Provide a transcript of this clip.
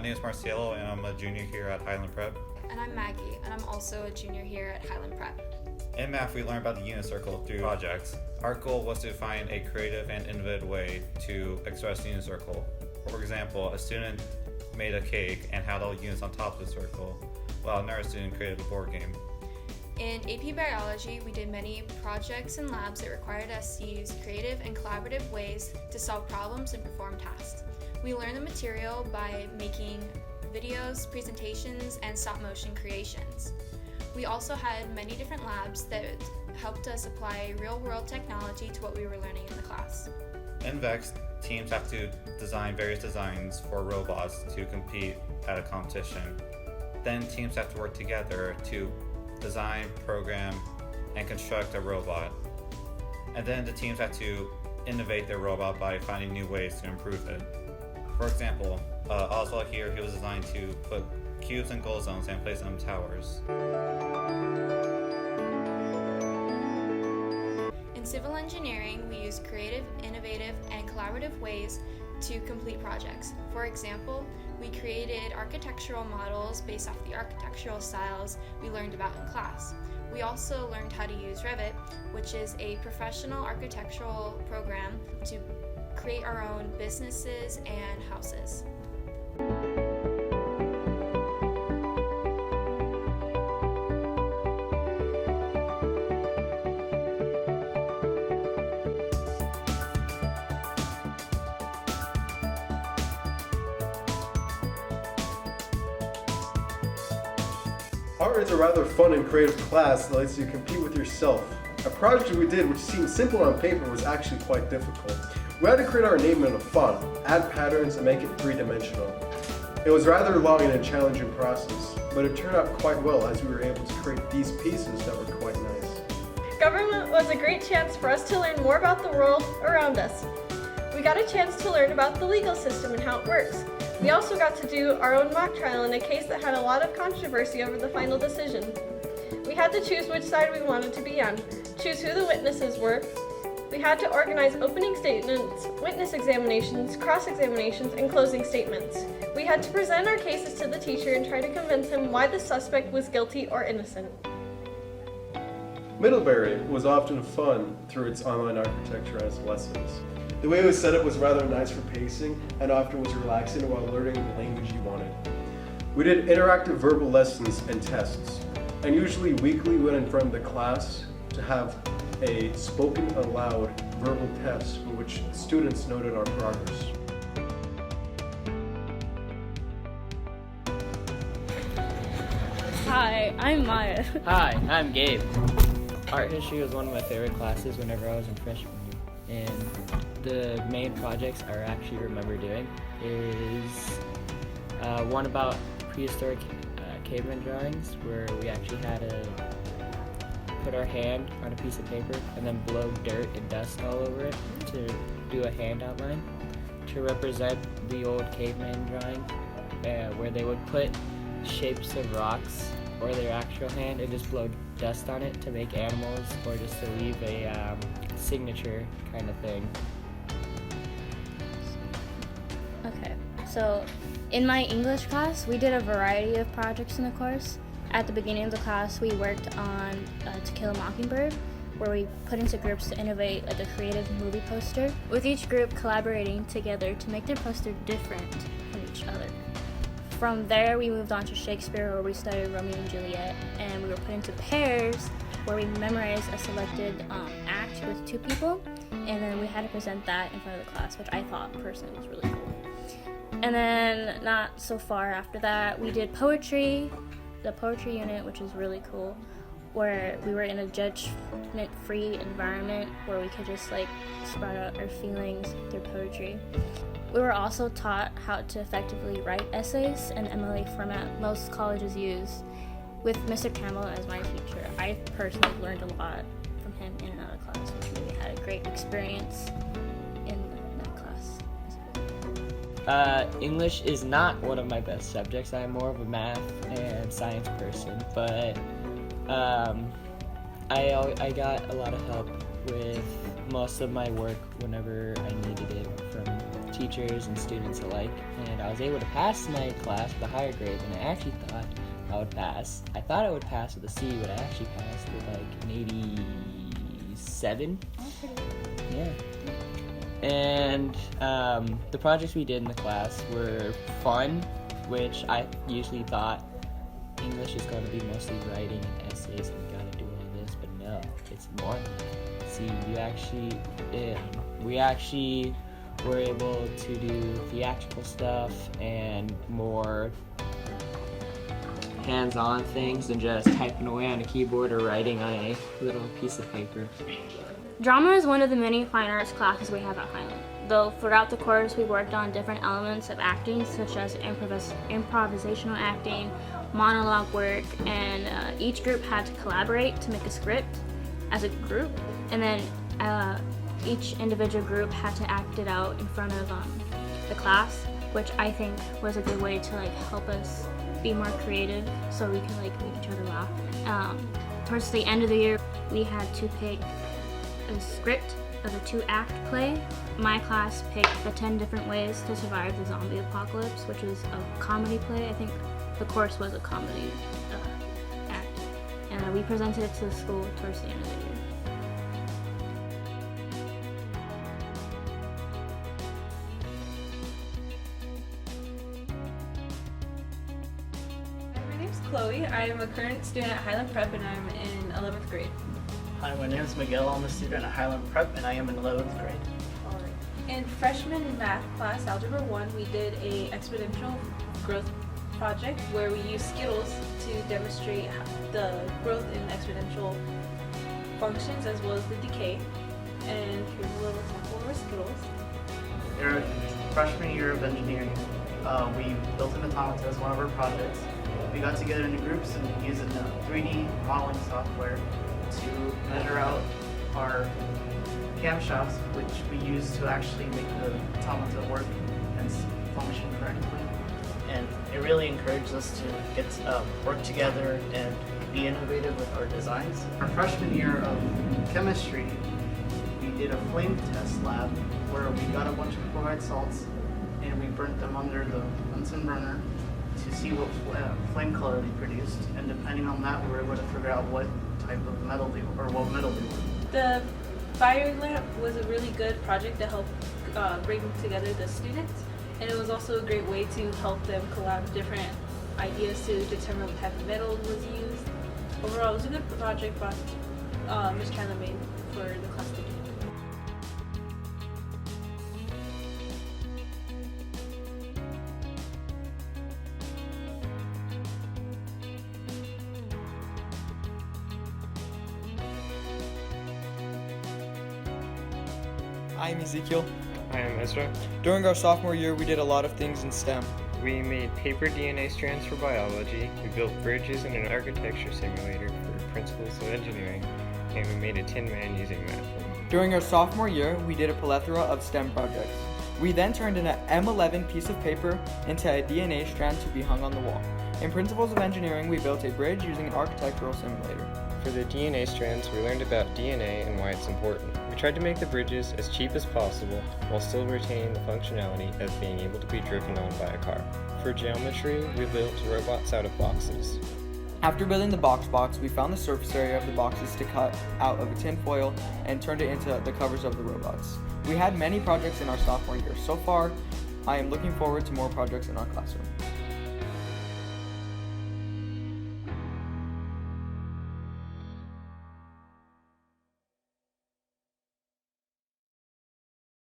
name is Marcelo, and I'm a junior here at Highland Prep. And I'm Maggie, and I'm also a junior here at Highland Prep. In math, we learned about the unit circle through projects. Our goal was to find a creative and innovative way to express the unit circle. For example, a student made a cake and had all the units on top of the circle, while another student created a board game. In AP Biology, we did many projects and labs that required us to use creative and collaborative ways to solve problems and perform tasks. We learned the material by making videos, presentations, and stop-motion creations. We also had many different labs that helped us apply real-world technology to what we were learning in the class. In VEX, teams have to design various designs for robots to compete at a competition. Then teams have to work together to design, program, and construct a robot. And then the teams have to innovate their robot by finding new ways to improve it. For example, Oswald here, he was designed to put cubes in goal zones and place them in towers. In civil engineering, we use creative, innovative, and collaborative ways to complete projects. For example, we created architectural models based off the architectural styles we learned about in class. We also learned how to use Revit, which is a professional architectural program to create our own businesses and houses. Art is a rather fun and creative class that lets you compete with yourself. A project we did, which seemed simple on paper, was actually quite difficult. We had to create our name in a font, add patterns, and make it three-dimensional. It was rather long and a challenging process, but it turned out quite well as we were able to create these pieces that were quite nice. Government was a great chance for us to learn more about the world around us. We got a chance to learn about the legal system and how it works. We also got to do our own mock trial in a case that had a lot of controversy over the final decision. We had to choose which side we wanted to be on, choose who the witnesses were. We had to organize opening statements, witness examinations, cross-examinations, and closing statements. We had to present our cases to the teacher and try to convince him why the suspect was guilty or innocent. Middlebury was often fun through its online architecture and its lessons. The way it was set up was rather nice for pacing and often was relaxing while learning the language you wanted. We did interactive verbal lessons and tests, and usually weekly we went in front of the class to have a spoken aloud verbal test for which students noted our progress. Hi, I'm Maya. Hi, I'm Gabe. Art history was one of my favorite classes whenever I was in freshman year. And the main projects I actually remember doing is one about prehistoric caveman drawings, where we actually had to put our hand on a piece of paper and then blow dirt and dust all over it to do a hand outline to represent the old caveman drawing, where they would put shapes of rocks or their actual hand and just blow dust on it to make animals or just to leave a signature kind of thing. Okay, so in my English class, we did a variety of projects in the course. At the beginning of the class, we worked on To Kill a Mockingbird, where we put into groups to innovate like a creative movie poster, with each group collaborating together to make their poster different from each other. From there, we moved on to Shakespeare, where we studied Romeo and Juliet, and we were put into pairs, where we memorized a selected act with two people, and then we had to present that in front of the class, which I thought personally was really cool. And then not so far after that, we did poetry, the poetry unit, which was really cool, where we were in a judgment-free environment where we could just like spread out our feelings through poetry. We were also taught how to effectively write essays in MLA format most colleges use. With Mr. Campbell as my teacher, I personally learned a lot from him in and out of class, which really had a great experience in that class. English is not one of my best subjects. I'm more of a math and science person, but I got a lot of help with most of my work whenever I needed it from teachers and students alike, and I was able to pass my class with a higher grade than I actually thought I would pass. I thought I would pass with a C, but I actually passed with like an 87. Yeah. And the projects we did in the class were fun, which I usually thought English is going to be mostly writing and essays and we got to do all this, but no, it's more than that. See, we actually were able to do theatrical stuff and more hands-on things than just typing away on a keyboard or writing on a little piece of paper. Drama is one of the many fine arts classes we have at Highland. Though throughout the course we worked on different elements of acting such as improvisational acting, monologue work, and each group had to collaborate to make a script as a group, and then each individual group had to act it out in front of the class, which I think was a good way to help us be more creative so we can make each other laugh. Towards the end of the year we had to pick a script of a 2-act play. My class picked The 10 Different Ways to Survive the Zombie Apocalypse, which was a comedy play. I think the course was a comedy act, and we presented it to the school towards the end of the year. My name's Chloe. I am a current student at Highland Prep and I'm in 11th grade. Hi, my name is Miguel. I'm a student at Highland Prep and I am in 11th grade. In freshman math class, Algebra 1, we did a exponential growth project where we used Skittles to demonstrate the growth in exponential functions as well as the decay. And here's a little sample of our Skittles. In our freshman year of engineering, we built an automata as one of our projects. We got together into groups and used a 3D modeling software to measure out our camshafts, which we use to actually make the automata work and function correctly. And it really encouraged us to get work together and be innovative with our designs. Our freshman year of chemistry, we did a flame test lab where we got a bunch of chloride salts and we burnt them under the Bunsen burner to see what flame color they produced, and depending on that we were able to figure out what type of metal they were, or what metal they were. The firing lamp was a really good project to help bring together the students, and it was also a great way to help them collab different ideas to determine what type of metal was used. Overall, it was a good project Ms. Chandler made for the class to do. I'm Ezekiel. I am Ezra. During our sophomore year, we did a lot of things in STEM. We made paper DNA strands for biology, we built bridges in an architecture simulator for principles of engineering, and we made a Tin Man using math. During our sophomore year, we did a plethora of STEM projects. We then turned an M11 piece of paper into a DNA strand to be hung on the wall. In Principles of Engineering, we built a bridge using an architectural simulator. For the DNA strands, we learned about DNA and why it's important. We tried to make the bridges as cheap as possible while still retaining the functionality of being able to be driven on by a car. For geometry, we built robots out of boxes. After building the box, we found the surface area of the boxes to cut out of a tin foil and turned it into the covers of the robots. We had many projects in our sophomore year. So far, I am looking forward to more projects in our classroom.